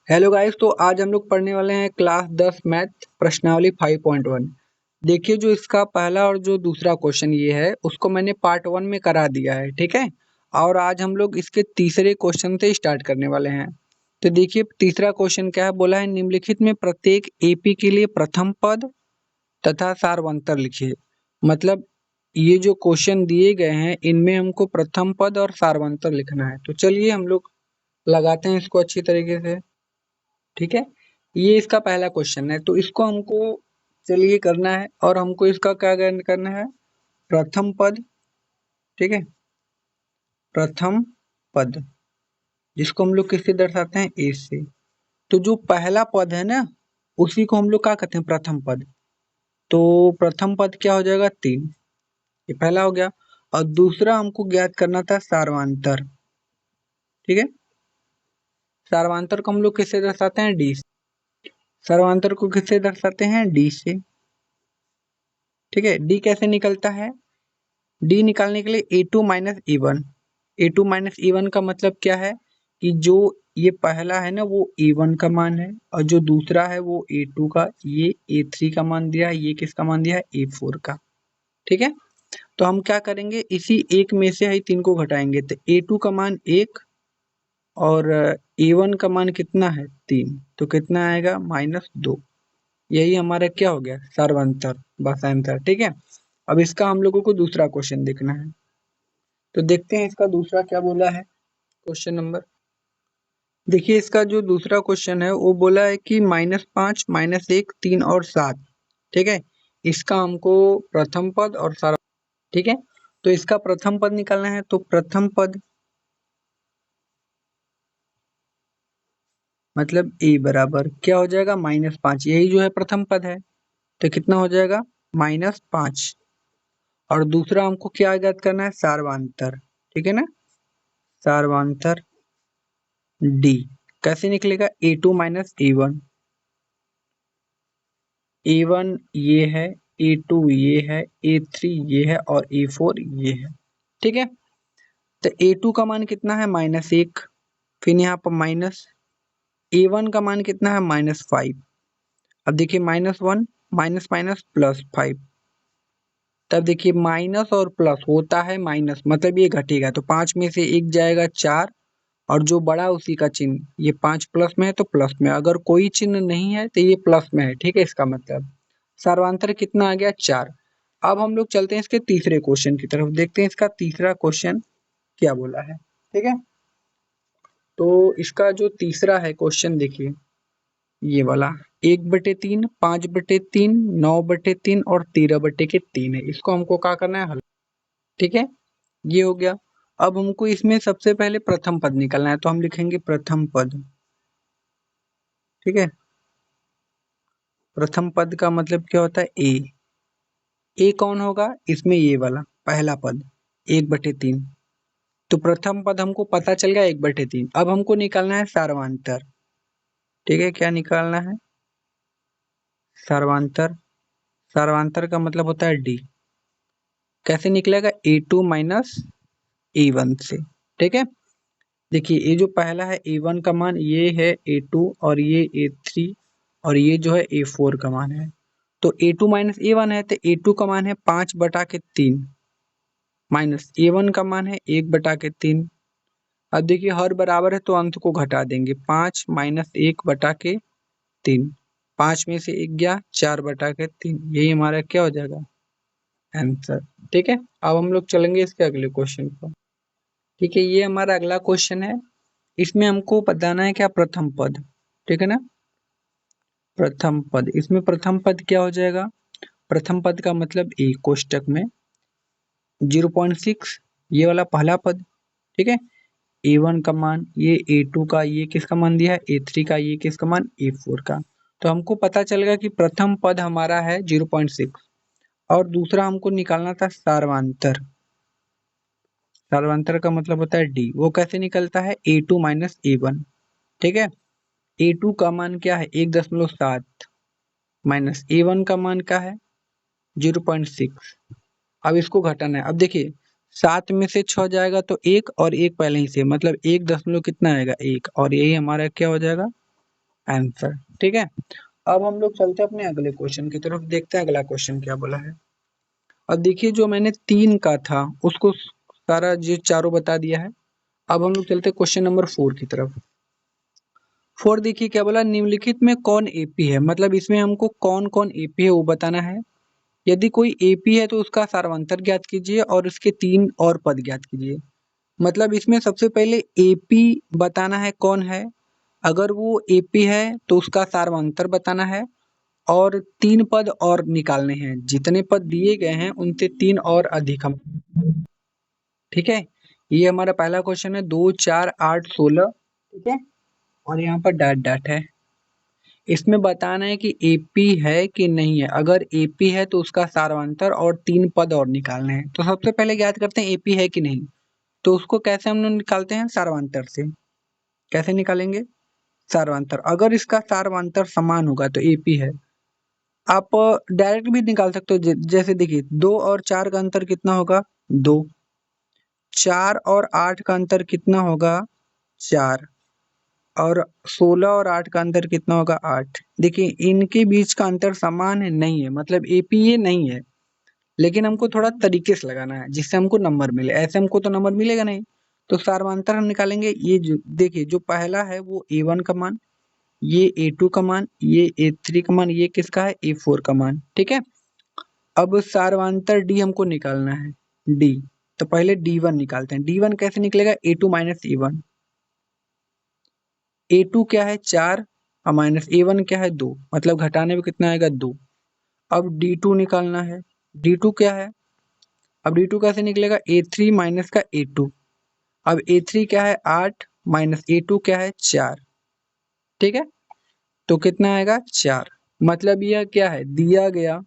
Hello guys, तो आज हम लोग पढ़ने वाले हैं क्लास 10 मैथ प्रश्नावली 5.1। देखिए, जो इसका पहला और जो दूसरा क्वेश्चन ये है उसको मैंने पार्ट 1 में करा दिया है, ठीक है। और आज हम लोग इसके तीसरे क्वेश्चन से स्टार्ट करने वाले हैं। तो देखिए, तीसरा क्वेश्चन क्या है, बोला है निम्नलिखित में प्रत्येक एपी के लिए प्रथम पद तथा सारवंतर लिखिए। मतलब ये जो क्वेश्चन दिए गए हैं इनमें हमको प्रथम पद और सारवंतर लिखना है। तो चलिए हम लोग लगाते हैं इसको अच्छी तरीके से, ठीक है। ये इसका पहला क्वेश्चन है, तो इसको हमको चलिए करना है। और हमको इसका क्या करना है, प्रथम पद, ठीक है। प्रथम पद जिसको हम लोग किससे दर्शाते हैं, ए से। तो जो पहला पद है ना, उसी को हम लोग क्या कहते हैं, प्रथम पद। तो प्रथम पद क्या हो जाएगा, 3। ये पहला हो गया। और दूसरा हमको ज्ञात करना था सार्वांतर, ठीक है। सार्वांतर को हम लोग किससे दर्शाते हैं, डी से। सर्वांतर को किससे दर्शाते हैं, डी से, ठीक है। डी कैसे निकलता है, डी निकालने के लिए a two minus e one. A two minus e one का मतलब क्या है कि जो ये पहला है ना वो ए वन का मान है, और जो दूसरा है वो ए टू का, ये ए थ्री का मान दिया है, ये किसका मान दिया है, ए फोर का, ठीक है। तो हम क्या करेंगे, इसी एक में से ही 3 को घटाएंगे। तो ए टू का मान 1 और ए वन का मान कितना है, 3। तो कितना आएगा, -2। यही हमारा क्या हो गया, सर्वांतर, बस आंसर, ठीक है। अब इसका हम लोगों को दूसरा क्वेश्चन देखना है। तो देखते हैं इसका दूसरा क्या बोला है, क्वेश्चन नंबर। देखिए, इसका जो दूसरा क्वेश्चन है वो बोला है कि -5, -1, 3 और 7, ठीक है। इसका हमको प्रथम पद और सारा, ठीक है। तो इसका प्रथम पद निकालना है। तो प्रथम पद मतलब ए बराबर क्या हो जाएगा, -5। यही जो है प्रथम पद है। तो कितना हो जाएगा, -5। और दूसरा हमको क्या ज्ञात करना है, सार्वांतर, ठीक है ना। सार्वांतर डी कैसे निकलेगा, a two minus a one. A one ये है, ए टू ये है, ए थ्री ये है और ए फोर ये है, ठीक है। तो ए टू का मान कितना है, -1। फिर यहाँ पर माइनस, ए वन का मान कितना है, -5। अब देखिए, -1 माइनस माइनस +5। तब देखिए, माइनस और प्लस होता है माइनस, मतलब ये घटेगा। तो 5 में से 1 जाएगा 4, और जो बड़ा उसी का चिन्ह, ये 5 प्लस में है तो प्लस में, अगर कोई चिन्ह नहीं है तो ये प्लस में है, ठीक है। इसका मतलब सर्वांतर कितना आ गया, 4। अब हम लोग चलते हैं इसके तीसरे क्वेश्चन की तरफ, देखते हैं इसका तीसरा क्वेश्चन क्या बोला है, ठीक है। तो इसका जो तीसरा है क्वेश्चन, देखिए ये वाला, 1/3, 5/3, 9/3 और 13/3 है। इसको हमको क्या करना है, हल, ठीक है। ये हो गया। अब हमको इसमें सबसे पहले प्रथम पद निकालना है। तो हम लिखेंगे प्रथम पद, ठीक है। प्रथम पद का मतलब क्या होता है, ए कौन होगा इसमें, ये वाला पहला पद 1/3। तो प्रथम पद हमको पता चल गया 1/3। अब हमको निकालना है सार्वांतर, ठीक है। क्या निकालना है, सार्वांतर। सार्वांतर का मतलब होता है डी। कैसे निकलेगा, a two minus a one से, ठीक है। देखिए, ये जो पहला है ए वन का मान ये है ए टू, और ये ए थ्री, और ये जो है ए फोर का मान है। तो ए टू माइनस ए वन है, तो ए टू का मान है 5/3, माइनस ए वन का मान है 1/3। अब देखिए, हर बराबर है तो अंत को घटा देंगे, 5 माइनस 1/3। 5 में से 1 गया, 4/3। यही हमारा क्या हो जाएगा, आंसर, ठीक है। अब हम लोग चलेंगे इसके अगले क्वेश्चन पर, ठीक है। ये हमारा अगला क्वेश्चन है। इसमें हमको बताना है क्या, प्रथम पद, ठीक है ना। प्रथम पद, इसमें प्रथम पद क्या हो जाएगा, प्रथम पद का मतलब ए कोष्टक में 0.6, ये वाला पहला पद, ठीक है। ए वन का मान, ये ए टू का, ये किसका मान दिया है, ए थ्री का, ये किसका मान, ए फोर का। तो हमको पता चलेगा कि प्रथम पद हमारा है 0.6, और दूसरा हमको निकालना था सार्वांतर। सार्वांतर का मतलब होता है डी। वो कैसे निकलता है, ए टू माइनस ए वन, ठीक है। ए टू का मान क्या है, 1.7, माइनस ए वन का मान क्या है, 0.6। अब इसको घटाना है। अब देखिए, 7 में से 6 जाएगा तो 1, और 1 पहले ही से, मतलब 1 दशमलव कितना आएगा, 1, और यही हमारा क्या हो जाएगा, आंसर। ठीक है, अब हम लोग चलते हैं अपने अगले क्वेश्चन की तरफ, देखते हैं अगला क्वेश्चन क्या बोला है। अब देखिए जो मैंने 3 का था उसको सारा ये चारों बता दिया है। अब हम लोग चलते हैं क्वेश्चन नंबर 4 की तरफ। 4 देखिए क्या बोला, निम्नलिखित में कौन एपी है, मतलब इसमें हमको कौन कौन एपी है वो बताना है। यदि कोई एपी है तो उसका सारवांतर ज्ञात कीजिए और उसके 3 और पद ज्ञात कीजिए। मतलब इसमें सबसे पहले एपी बताना है कौन है, अगर वो एपी है तो उसका सारवांतर बताना है और 3 पद और निकालने हैं, जितने पद दिए गए हैं उनसे 3 और अधिक हम। ठीक है, ये हमारा पहला क्वेश्चन है, 2 4 8 16। ठीक है, और यहाँ पर डैट डैट है। इसमें बताना है कि एपी है कि नहीं है, अगर एपी है तो उसका सारवांतर और 3 पद और निकालने हैं। तो सबसे पहले ज्ञात करते हैं एपी है कि नहीं। तो उसको कैसे हम लोग निकालते हैं, सारवांतर से। कैसे निकालेंगे, सारवांतर, अगर इसका सारवांतर समान होगा तो एपी है। आप डायरेक्ट भी निकाल सकते हो, जैसे देखिए 2 और 4 का अंतर कितना होगा, 2। 4 और 8 का अंतर कितना होगा, 4। और 16 और 8 का अंतर कितना होगा, 8। देखिए इनके बीच का अंतर समान है, नहीं है, मतलब एपी ये नहीं है। लेकिन हमको थोड़ा तरीके से लगाना है जिससे हमको नंबर मिले, ऐसे हमको तो नंबर मिलेगा नहीं। तो सारवांतर हम निकालेंगे, ये जो देखिए जो पहला है वो ए1 का मान, ये ए2 का मान, ये ए3 का मान, ये किसका है, ए4 का मान। ठीक है, अब सारवांतर डी हमको निकालना है, डी। तो पहले डी1 निकालते हैं, डी1 कैसे निकलेगा, ए2 माइनस ए1। ए2 क्या है, 4 और माइनस ए1 क्या है, 2, मतलब घटाने में कितना आएगा, 2। अब डी2 निकालना है, डी2 क्या है, अब डी2 कैसे निकलेगा, ए3 माइनस का ए2। अब ए3 क्या है, 8 माइनस ए2 क्या है, 4। ठीक है, तो कितना आएगा, 4। मतलब यह क्या है, दिया गया,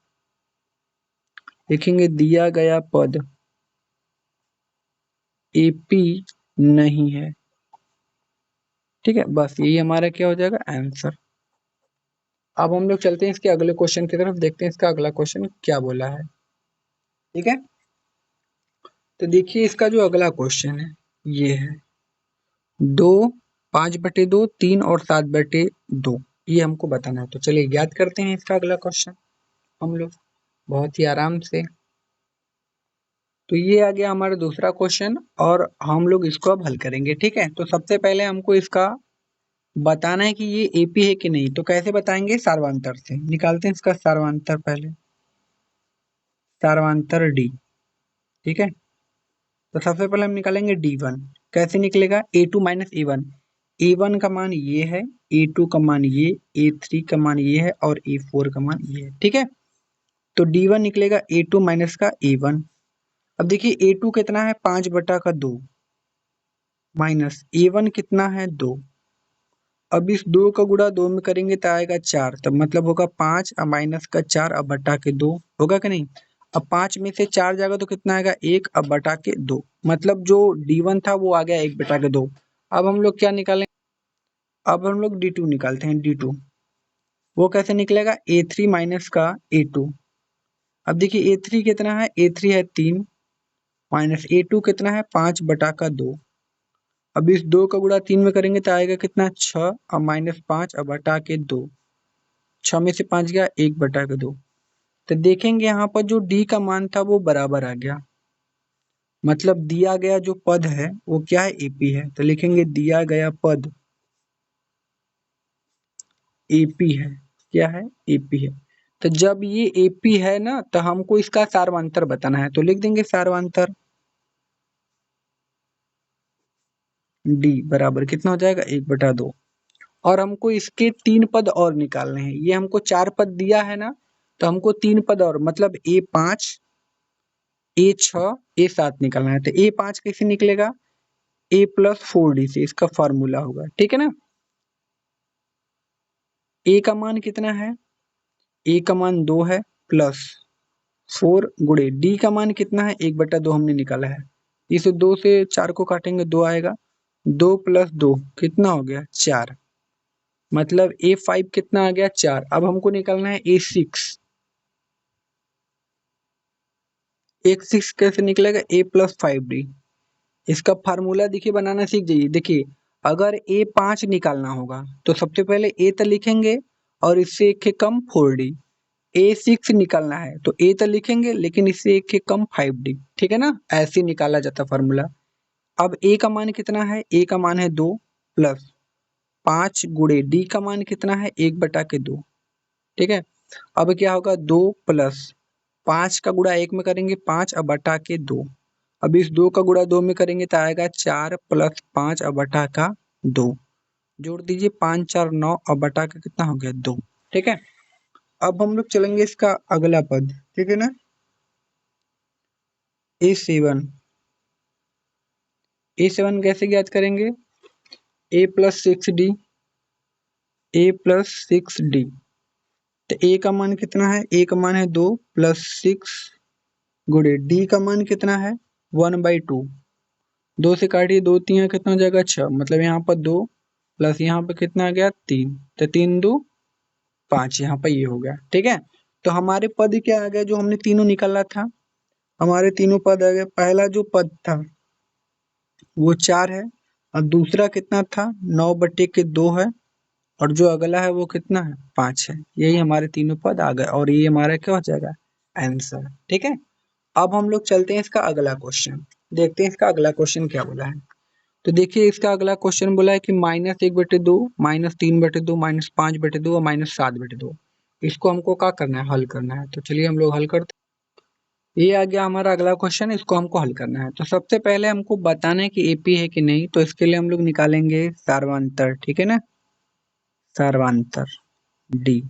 देखेंगे दिया गया पद एपी नहीं है। ठीक है, बस यही हमारा क्या हो जाएगा, आंसर। अब हम लोग चलते हैं इसके अगले क्वेश्चन की तरफ, देखते हैं इसका अगला क्वेश्चन क्या बोला है। ठीक है, तो देखिए इसका जो अगला क्वेश्चन है ये है, 2 5/2 3 और 7/2, ये हमको बताना है। तो चलिए याद करते हैं इसका अगला क्वेश्चन हम लोग बहुत ही आराम से। तो ये आ गया हमारा दूसरा क्वेश्चन और हम लोग इसको अब हल करेंगे। ठीक है, तो सबसे पहले हमको इसका बताना है कि ये एपी है कि नहीं। तो कैसे बताएंगे, सारवांतर से निकालते हैं इसका सारवांतर पहले, सारवांतर डी। ठीक है, तो सबसे पहले हम निकालेंगे डी1। कैसे निकलेगा, ए2 माइनस ए1। ए1 का मान ये है, ए2 का मान ये, ए3 का मान ये है और ए4 का मान ये है। ठीक है, तो डी1 निकलेगा ए2 माइनस का ए1। अब देखिए ए2 कितना है, 5/2 माइनस ए1 कितना है, 2। अब इस 2 का गुणा 2 में करेंगे तो आएगा 4, तब मतलब होगा 5 और माइनस का 4 अब बटा के 2, होगा कि नहीं। अब 5 में से 4 जाएगा तो कितना आएगा, 1 अब बटा के 2, मतलब जो D1 था वो आ गया 1/2। अब हम लोग क्या निकालें, अब हम लोग D2 निकालते हैं, D2 वो कैसे निकलेगा, A3 माइनस का A2। अब देखिए A3 कितना है, A3 है 3 माइनस A2 कितना है, 5/2। अब इस 2 का गुणा 3 में करेंगे तो आएगा कितना, 6 और माइनस 5 और बटा के 2। 6 में से 5 गया, 1/2। तो देखेंगे यहाँ पर जो डी का मान था वो बराबर आ गया, मतलब दिया गया जो पद है वो क्या है, एपी है। तो लिखेंगे दिया गया पद एपी है, क्या है, एपी है। तो जब ये एपी है ना तो हमको इसका सारवांतर बताना है, तो लिख देंगे सारवांतर डी बराबर कितना हो जाएगा, 1/2। और हमको इसके 3 पद और निकालने हैं, ये हमको 4 पद दिया है ना, तो हमको 3 पद और, मतलब A5 A6 A7 निकालना है। तो A5 कैसे निकलेगा, A+4D से, इसका फॉर्मूला होगा। ठीक है ना, ए का मान कितना है, ए का मान 2 है प्लस 4 गुणे डी का मान कितना है, 1/2 हमने निकाला है। इस 2 से 4 को काटेंगे 2 आएगा, 2 + 2 कितना हो गया, 4। मतलब A5 कितना आ गया, 4। अब हमको निकालना है A6। A6 कैसे निकलेगा, A+5D। इसका फार्मूला देखिए बनाना सीख जाइए। देखिए अगर ए 5 निकालना होगा तो सबसे पहले ए तो लिखेंगे और इससे एक के कम 4d। ए 6 निकालना है तो ए तो लिखेंगे लेकिन इससे एक के कम 5d। ठीक है ना, ऐसे निकाला जाता फार्मूला। अब ए का मान कितना है, ए का मान है 2 प्लस 5 गुणे डी का मान कितना है 1/2। ठीक है, अब क्या होगा 2 प्लस 5 का गुणा 1 में करेंगे 5 अब बटा के 2। अब इस 2 का गुणा 2 में करेंगे तो आएगा 4 प्लस 5 अब बटा का 2। जोड़ दीजिए 5 4 9 अब बटा का कितना हो गया 2। ठीक है, अब हम लोग चलेंगे इसका अगला पद। ठीक है ना, ए7 कैसे ज्ञात करेंगे, ए प्लस 6d, ए प्लस 6d। तो ए का मान कितना है, ए का मान है 2 प्लस 6 गुणे डी का मान कितना है 1/2। 2 से काटिए, 2 3 कितना हो जाएगा 6, मतलब यहाँ पर 2 प्लस यहाँ पे कितना आ गया 3, तो 3 2 5, यहाँ पर ये हो गया। ठीक है, तो हमारे पद क्या आ गया जो हमने तीनों निकाला था, हमारे तीनों पद आ गए। पहला जो पद था वो 4 है और दूसरा कितना था 9/2 है और जो अगला है वो कितना है 5 है। यही हमारे तीनों पद आ गए और ये हमारा क्या हो जाएगा आंसर। ठीक है, अब हम लोग चलते हैं इसका अगला क्वेश्चन, देखते हैं इसका अगला क्वेश्चन क्या बोला है। तो देखिए इसका अगला क्वेश्चन बोला है कि -1/2, -3/2, -5/2 और -7/2। इसको हमको क्या करना है, हल करना है। तो चलिए हम लोग हल करते हैं। ये आ गया हमारा अगला क्वेश्चन, इसको हमको हल करना है। तो सबसे पहले हमको बताना है कि एपी है कि नहीं, तो इसके लिए हम लोग निकालेंगे सार्वंतर। ठीक है ना, सार्वंतर डी।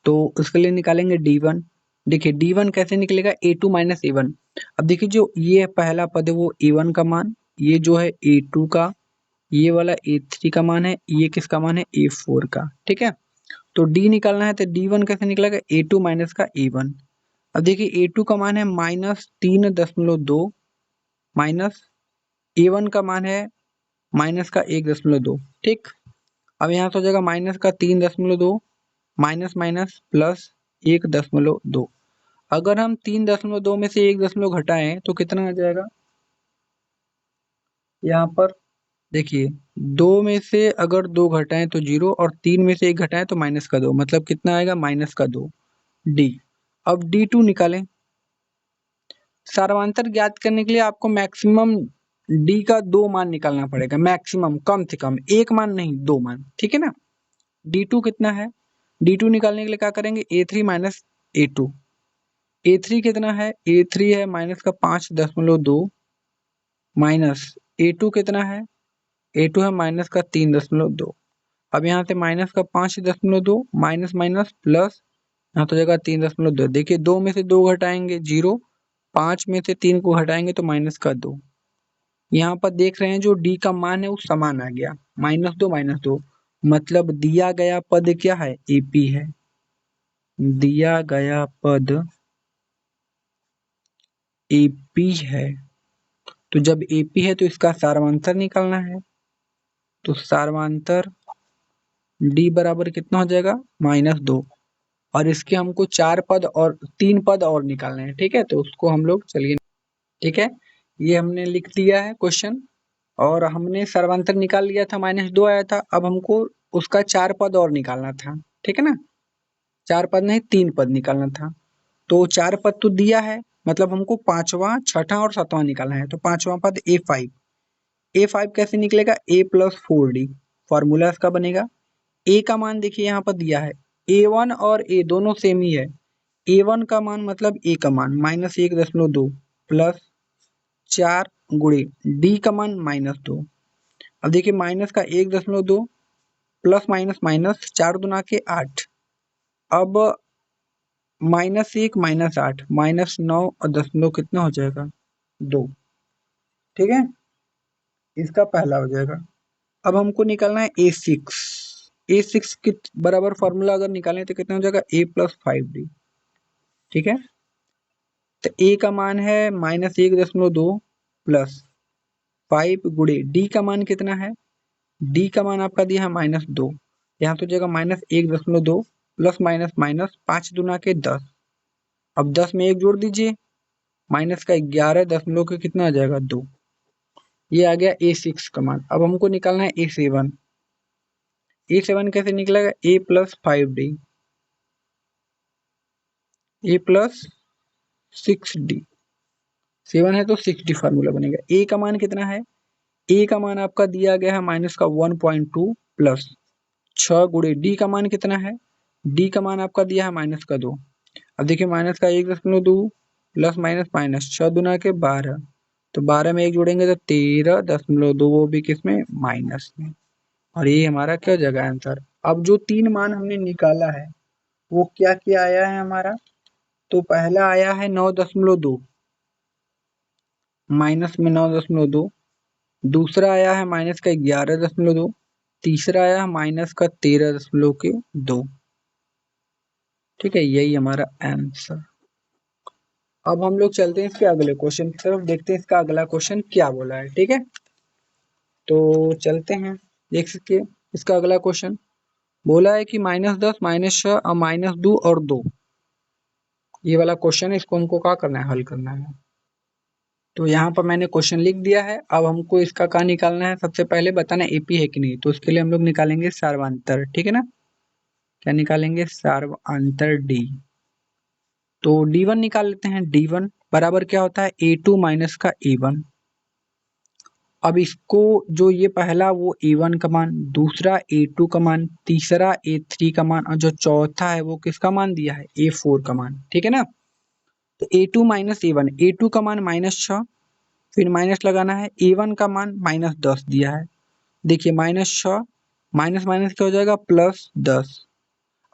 तो उसके लिए निकालेंगे D1। देखिए D1 कैसे निकलेगा, A2 माइनस A1। अब देखिए जो ये पहला पद है वो A1 का मान, ये जो है A2 का, ये वाला A3 का मान है, ये किसका मान है A4 का। ठीक है, तो D निकालना है तो D1 कैसे निकलेगा, A2 माइनस का A1। अब देखिए A2 का मान है -3.2 माइनस A1 का मान है -1.2। ठीक, अब यहाँ से हो जाएगा -3.2 माइनस माइनस प्लस 1.2। अगर हम 3.2 में से 1 घटाएं तो कितना आ जाएगा, यहाँ पर देखिए 2 में से अगर 2 घटाएं तो 0 और 3 में से 1 घटाएं तो -2, मतलब कितना आएगा -2 डी। अब D2 निकालें। सार्वंतर ज्ञात करने के लिए आपको मैक्सिमम डी का 2 मान निकालना पड़ेगा, मैक्सिमम, कम से कम एक मान नहीं 2 मान। ठीक है ना, D2 कितना है, D2 निकालने के लिए क्या करेंगे A3 माइनस A2। A3 कितना है, A3 है -5.2 माइनस A2 कितना है, A2 है -3.2। अब यहाँ से -5.2 माइनस माइनस प्लस, यहाँ तो जाएगा 3.2। देखिए 2 में से 2 घटाएंगे 0, 5 में से 3 को घटाएंगे तो -2। यहाँ पर देख रहे हैं जो D का मान है वो समान आ गया, -2, मतलब दिया गया पद क्या है, AP है। दिया गया पद AP है, तो जब AP है तो इसका सार्वंतर निकालना है। तो सार्वंतर D बराबर कितना हो जाएगा -2, और इसके हमको 4 पद और 3 पद और निकालने हैं। ठीक है, तो उसको हम लोग चलिए, ठीक है, ये हमने लिख दिया है क्वेश्चन। और हमने सर्वांतर निकाल लिया था, -2 आया था। अब हमको उसका 4 पद और निकालना था। ठीक है ना, 4 पद नहीं 3 पद निकालना था। तो 4 पद तो दिया है, मतलब हमको पांचवा, छठा और सातवां निकालना है। तो पांचवा पद A5, A5 कैसे निकलेगा, A+4D। फॉर्मूला इसका बनेगा, ए का मान देखिए यहाँ पर दिया है, A1 और A दोनों सेम ही है। A1 का मान मतलब A का मान -1.2 प्लस 4 गुणे D का मान -2। अब देखिए माइनस का 1.2 प्लस माइनस माइनस 4 दूना के 8। अब -1 -8 -9 और 10 कितना हो जाएगा 2। ठीक है, इसका पहला हो जाएगा। अब हमको निकालना है A6। A6 के बराबर फॉर्मूला अगर निकालें तो कितना हो जाएगा A+5D। ठीक है, तो A का मान है -1.2 प्लस 5 गुणे D का मान कितना है, D का मान आपका दिया है -2। यहाँ तो जाएगा -1.2 प्लस माइनस माइनस 5 दूना के 10। अब 10 में 1 जोड़ दीजिए, माइनस का 11 दशमलव के कितना आ जाएगा 2। ये आ गया A6 का मान। अब हमको निकालना है A7। A7 कैसे निकलेगा? A plus 5D, A plus 6D, 7 है तो 6D फार्मूला बनेगा। A का मान कितना है? A का मान आपका दिया गया है माइनस का 1.2 प्लस 6 गुणे D का मान कितना है? D का मान आपका दिया है माइनस का 2। अब देखिए माइनस का 1.2 प्लस माइनस माइनस 6 दूना के 12, तो 12 में 1 जोड़ेंगे तो 13.2, वो भी किसमें? माइनस में। और ये हमारा क्या हो जाएगा आंसर। अब जो 3 मान हमने निकाला है वो क्या क्या आया है हमारा? तो पहला आया है 9.2, माइनस में 9.2, दूसरा आया है माइनस का 11.2, तीसरा आया है माइनस का 13.2। ठीक है, यही हमारा आंसर। अब हम लोग चलते हैं इसके अगले क्वेश्चन की तरफ, देखते हैं इसका अगला क्वेश्चन क्या बोला है। ठीक है, तो चलते हैं, देख सकते हैं इसका अगला क्वेश्चन बोला है कि -10, -6 और -2 और 2, ये वाला क्वेश्चन है। इसको हमको क्या करना है? हल करना है। तो यहाँ पर मैंने क्वेश्चन लिख दिया है। अब हमको इसका क्या निकालना है? सबसे पहले बताना एपी है कि नहीं, तो उसके लिए हम लोग निकालेंगे सार्वंतर। ठीक है ना, क्या निकालेंगे? सार्वंतर डी। तो D1 निकाल लेते हैं। D1 बराबर क्या होता है? A2 माइनस का A1। अब इसको जो ये पहला वो A1 का मान, दूसरा A2 का मान, तीसरा A3 का मान और जो चौथा है वो किसका मान दिया है? A4 का मान। ठीक है ना, तो A2 माइनस A1, A2 का मान -6, फिर माइनस लगाना है। A1 का मान -10 दिया है। देखिए -6 माइनस माइनस क्या हो जाएगा? +10।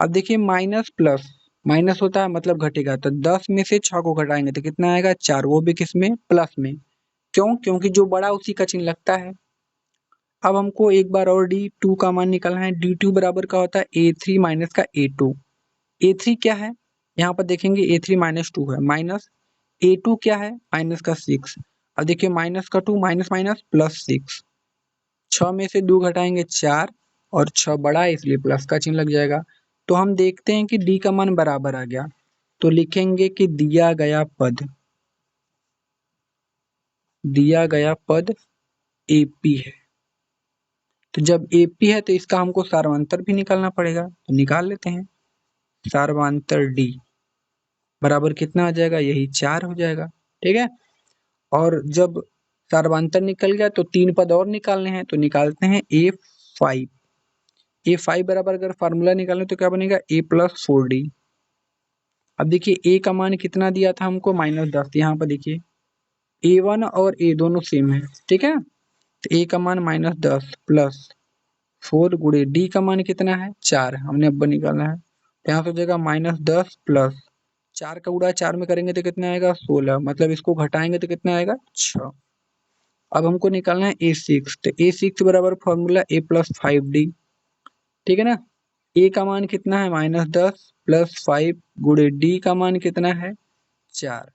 अब देखिए माइनस प्लस माइनस होता है मतलब घटेगा, तो 10 में से 6 को घटाएंगे तो कितना आएगा? 4, वो भी किसमें? प्लस में। क्यों? क्योंकि जो बड़ा उसी का चिन्ह लगता है। अब हमको एक बार और D2 का मान निकालना है। D2 बराबर का होता है A3 माइनस का A2। A3 क्या है? यहाँ पर देखेंगे A3 -2 है, माइनस A2 क्या है? माइनस का 6। अब देखिए माइनस का 2 माइनस माइनस +6, 6 में से 2 घटाएंगे 4, और 6 बड़ा है इसलिए प्लस का चिन्ह लग जाएगा। तो हम देखते हैं कि D का मान बराबर आ गया, तो लिखेंगे कि दिया गया पद AP है। तो जब AP है तो इसका हमको सार्वंतर भी निकालना पड़ेगा, तो निकाल लेते हैं। सार्वंतर D बराबर कितना आ जाएगा? यही 4 हो जाएगा। ठीक है, और जब सार्वंतर निकल गया तो 3 पद और निकालने हैं, तो निकालते हैं A5। A5 बराबर अगर फार्मूला निकालें तो क्या बनेगा? A plus 4D। अब देखिए A का मान कितना दिया था हमको? -10। यहाँ पर देखिए A1 और A दोनों सेम है। ठीक है, तो A का मान -10 प्लस 4 गुणे D का मान कितना है? 4, हमने अब निकालना है। तो यहाँ से हो जाएगा -10 प्लस 4 का गुणा 4 में करेंगे तो कितना आएगा? 16, मतलब इसको घटाएंगे तो कितना आएगा? 6। अब हमको निकालना है A6, तो A6 बराबर फॉर्मूला A प्लस 5D। ठीक है ना, A का मान कितना है? -10 प्लस 5 गुणे D का मान कितना है? 4।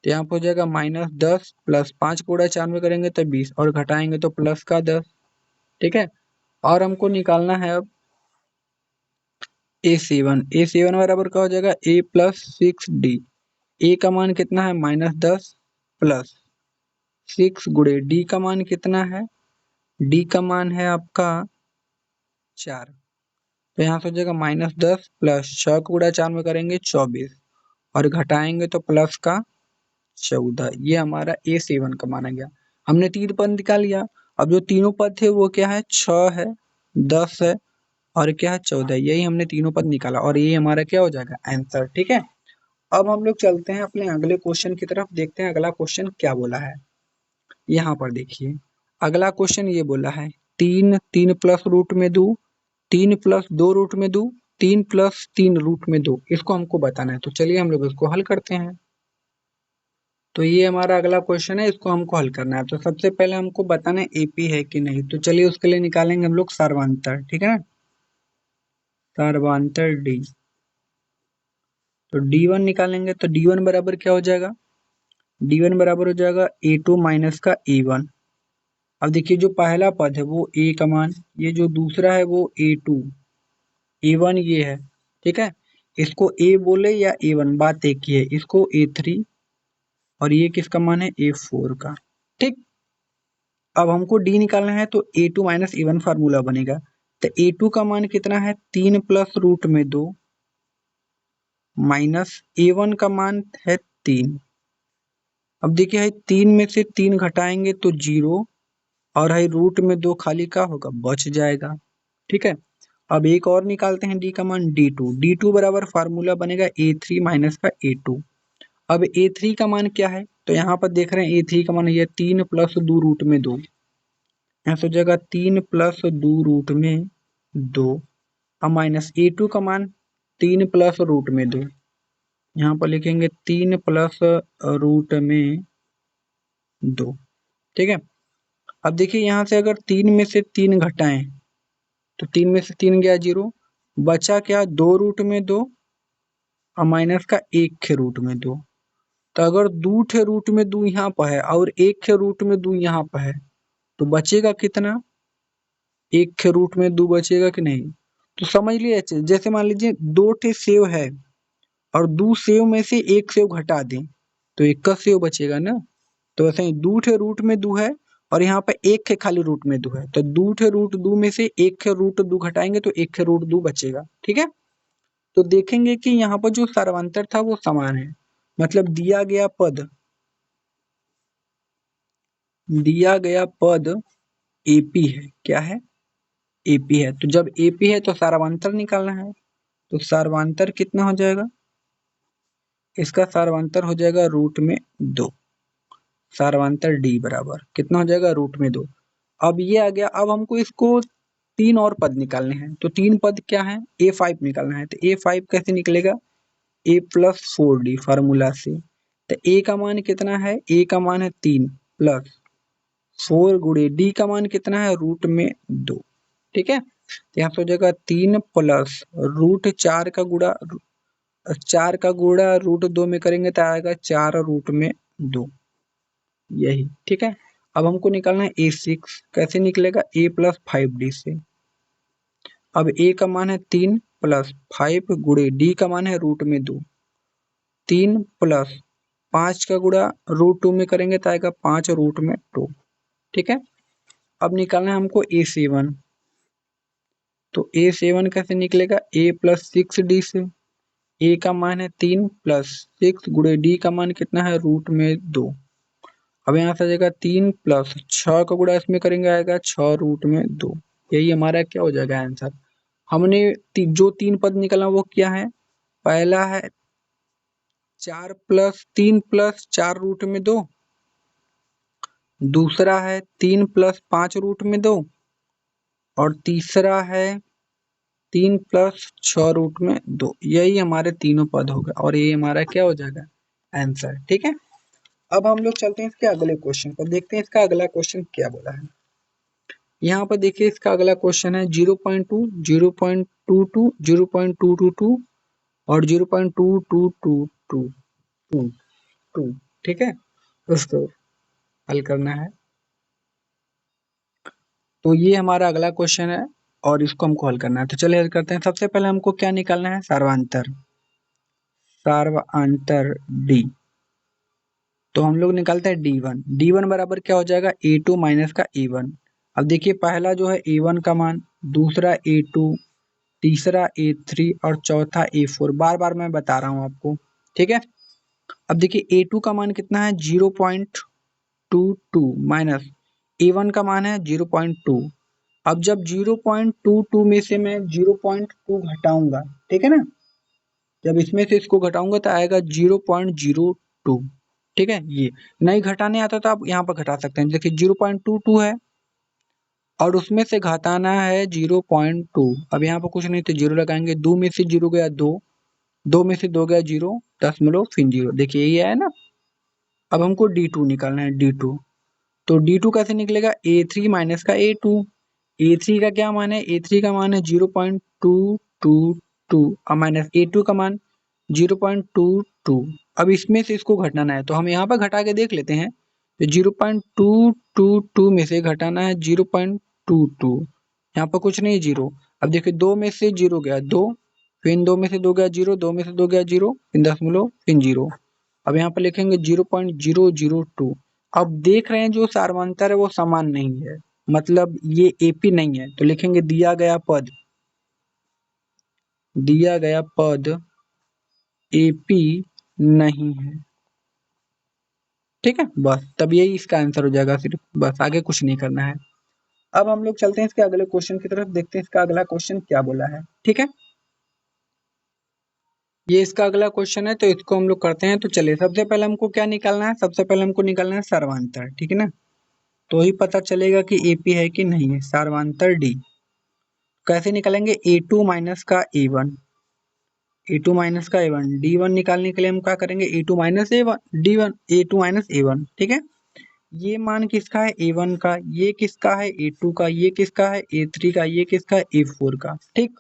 तो यहाँ पर हो जाएगा -10 प्लस 5 गुणा 4 में करेंगे तो 20, और घटाएंगे तो प्लस का 10। ठीक है, और हमको निकालना है अब A7 बराबर क्या हो जाएगा? A plus 6D। A का मान कितना है? -10 प्लस 6 गुणे D का मान कितना है? D का मान है आपका 4। तो यहाँ से हो जाएगा -10 प्लस 6 गुणा 4 में करेंगे 24, और घटाएंगे तो प्लस का 14। ये हमारा A7 का माना गया। हमने 3 पद निकाल लिया। अब जो तीनों पद थे वो क्या है? 6 है, 10 है और क्या है? 14। यही हमने तीनों पद निकाला, और ये हमारा क्या हो जाएगा? आंसर। ठीक है, अब हम लोग चलते हैं अपने अगले क्वेश्चन की तरफ, देखते हैं अगला क्वेश्चन क्या बोला है। यहाँ पर देखिए अगला क्वेश्चन ये बोला है 3 3 प्लस रूट में 2, 3 प्लस 2 रूट में 2, 3 प्लस 3 रूट में 2, इसको हमको बताना है। तो चलिए हम लोग इसको हल करते हैं। तो ये हमारा अगला क्वेश्चन है, इसको हमको हल करना है। तो सबसे पहले हमको बताना है एपी है कि नहीं, तो चलिए उसके लिए निकालेंगे हम लोग सार्वंतर। ठीक है ना, सार्वंतर डी। तो D1 निकालेंगे, तो D1 बराबर क्या हो जाएगा? D1 बराबर हो जाएगा A2 माइनस का A1। अब देखिए जो पहला पद है वो A का मान, ये जो दूसरा है वो A2, A1 ये है। ठीक है, इसको A बोले या A1 बात एक ही है। इसको A3, और ये किसका मान है? A4 का। ठीक, अब हमको डी निकालना है तो a2 माइनस a1 फार्मूला बनेगा। तो a2 का मान कितना है 3 प्लस रूट में 2 माइनस a1 का मान है 3। अब देखिए है 3 में से 3 घटाएंगे तो 0 और है रूट में 2 खाली का होगा बच जाएगा। ठीक है, अब एक और निकालते हैं डी का मान d2 बराबर फार्मूला बनेगा a3 माइनस का a2। अब a3 का मान क्या है तो यहाँ पर देख रहे हैं a3 का मान ये 3 प्लस 2 रूट में 2, यहाँ से हो जाएगा 3 प्लस 2 रूट में 2। अब माइनस a2 का मान 3 प्लस रूट में 2, यहाँ पर लिखेंगे 3 प्लस रूट में 2। ठीक है, अब देखिए यहाँ से अगर 3 में से 3 घटाएं तो 3 में से 3 गया 0, बचा क्या 2 रूट में 2 और माइनस का 1 के रूट में 2। तो अगर 2 ठे रूट में 2 यहाँ पर है और 1 के रूट में 2 यहाँ पर है तो बचेगा कितना, 1 के रूट में 2 बचेगा कि नहीं। तो समझ लिए जैसे मान लीजिए 2 ठे सेव है और 2 सेव में से 1 सेव घटा दें तो 1 का सेव बचेगा ना। तो वैसे ही 2 ठे रूट में 2 है और यहाँ पे 1 के खाली रूट में 2 है, तो 2 ठे रूट 2 में से 1 के रूट 2 घटाएंगे तो 1 के रूट 2 बचेगा। ठीक है, तो देखेंगे कि यहाँ पर जो सर्वांतर था वो समान है, मतलब दिया गया पद एपी है। क्या है, एपी है। तो जब एपी है तो सर्वांतर निकालना है, तो सर्वांतर कितना हो जाएगा, इसका सर्वांतर हो जाएगा रूट में 2। सर्वांतर डी बराबर कितना हो जाएगा रूट में 2। अब ये आ गया। अब हमको इसको 3 और पद निकालने हैं, तो 3 पद क्या है a5 निकालना है। तो a5 कैसे निकलेगा, a प्लस 4d फार्मूला से। तो a का मान कितना है, a का मान है 3 प्लस 4 गुणे d का मान कितना है रूट में 2। ठीक है, तो यहाँ पे हो जाएगा 3 प्लस रूट 4 का गुणा रूट 2 में करेंगे तो आएगा 4 रूट में 2, यही। ठीक है, अब हमको निकालना है a6, कैसे निकलेगा a प्लस 5d से। अब a का मान है 3 प्लस 5 गुणे d का मान है रूट में 2, 3 प्लस 5 का गुणा रूट 2 में करेंगे तो आएगा 5 रूट में 2। ठीक है, अब निकालना है हमको a7, तो a7 कैसे निकलेगा a प्लस 6d से। a का मान है 3 प्लस 6 गुणे d का मान कितना है रूट में 2। अब यहाँ से आ जाएगा 3 प्लस 6 का गुणा इसमें करेंगे आएगा 6 रूट में 2। यही हमारा क्या हो जाएगा आंसर। हमने जो 3 पद निकाला वो क्या है, पहला है 3 प्लस 4 रूट में 2, दूसरा है 3 प्लस 5 रूट में 2 और तीसरा है 3 प्लस 6 रूट में 2। यही हमारे तीनों पद होगा और ये हमारा क्या हो जाएगा आंसर। ठीक है, अब हम लोग चलते हैं इसके अगले क्वेश्चन पर, देखते हैं इसका अगला क्वेश्चन क्या बोला है। यहाँ पर देखिए इसका अगला क्वेश्चन है 0.2, 0.22, 0.222 और 0.22222। ठीक है, उसको हल करना है। तो ये हमारा अगला क्वेश्चन है और इसको हमको हल करना है। तो चलिए हल करते हैं। सबसे पहले हमको क्या निकालना है, सर्वांतर डी। तो हम लोग निकालते हैं d1 बराबर क्या हो जाएगा a2 माइनस का a1। अब देखिए पहला जो है a1 का मान, दूसरा a2, तीसरा a3 और चौथा a4। बार बार मैं बता रहा हूँ आपको। ठीक है, अब देखिए a2 का मान कितना है 0.22 माइनस a1 का मान है 0.2। अब जब 0.22 में से मैं 0.2 घटाऊंगा, ठीक है ना, जब इसमें से इसको घटाऊंगा तो आएगा 0.02। ठीक है, ये नहीं घटाने आता तो आप यहाँ पर घटा सकते हैं। देखिए 0.22 है और उसमें से घटाना है 0.2। अब यहाँ पर कुछ नहीं तो जीरो लगाएंगे, 2 में से 0 गया 2, 2 में से 2 गया 0, 0 फिर 0। देखिए ये है ना। अब हमको d2 निकालना है, d2। तो d2 कैसे निकलेगा, a3 माइनस का a2। a3 का क्या मान है, a3 का मान है 0.222 और माइनस a2 का मान 0.22। अब इसमें से इसको घटाना है तो हम यहाँ पर घटा के देख लेते हैं। तो 0.222 में से घटाना है 0.22, यहाँ पर कुछ नहीं 0। अब देखिए 2 में से 0 गया 2, फिर 2 में से 2 गया 0, 2 में से 2 गया 0, फिर 0 फिर 0। अब यहाँ पर लिखेंगे 0.002। अब देख रहे हैं जो सार्वंतर है वो समान नहीं है, मतलब ये एपी नहीं है, तो लिखेंगे दिया गया पद एपी नहीं है। ठीक है, बस तब यही इसका आंसर हो जाएगा सिर्फ, बस आगे कुछ नहीं करना है। अब हम लोग चलते हैं इसके अगले क्वेश्चन की तरफ, देखते हैं इसका अगला क्वेश्चन क्या बोला है। ठीक है, ये इसका अगला क्वेश्चन है, तो इसको हम लोग करते हैं। तो चलिए, सबसे पहले हमको क्या निकालना है, सबसे पहले हमको निकालना है सर्वांतर। ठीक है ना, तो ही पता चलेगा कि एपी है कि नहीं है। सर्वांतर डी कैसे निकालेंगे, ए टू माइनस का ए वन, ए टू माइनस का ए वन, डी वन निकालने के लिए हम क्या करेंगे, a two minus a one d one, a two minus a one. ठीक है, ये मान किसका है, ए वन का, ये किसका है, ए टू का, ये किसका है, ए थ्री का, ये किसका है, ए फोर का। ठीक,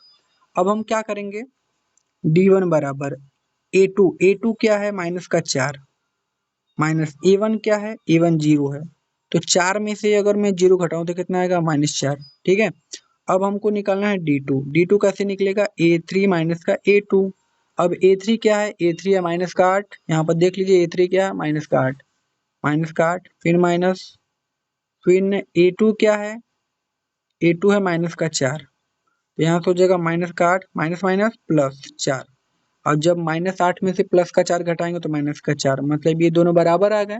अब हम क्या करेंगे, डी वन बराबर ए टू क्या है, माइनस का चार, माइनस ए वन क्या है, ए वन जीरो है, तो चार में से अगर मैं जीरो घटाऊं तो कितना आएगा, माइनस चार। ठीक है, अब हमको निकालना है डी टू कैसे निकलेगा, ए थ्री माइनस का ए टू। अब ए थ्री क्या है, ए थ्री है माइनस का आठ, यहाँ पर देख लीजिए ए थ्री क्या है, माइनस का आठ, माइनस का आठ, फिर माइनस, फिर ए टू क्या है, ए टू है माइनस का चार, तो यहाँ से हो जाएगा माइनस का आठ, माइनस माइनस प्लस चार। और जब माइनस आठ में से प्लस का चार घटाएंगे तो माइनस का चार, मतलब ये दोनों बराबर आ गए,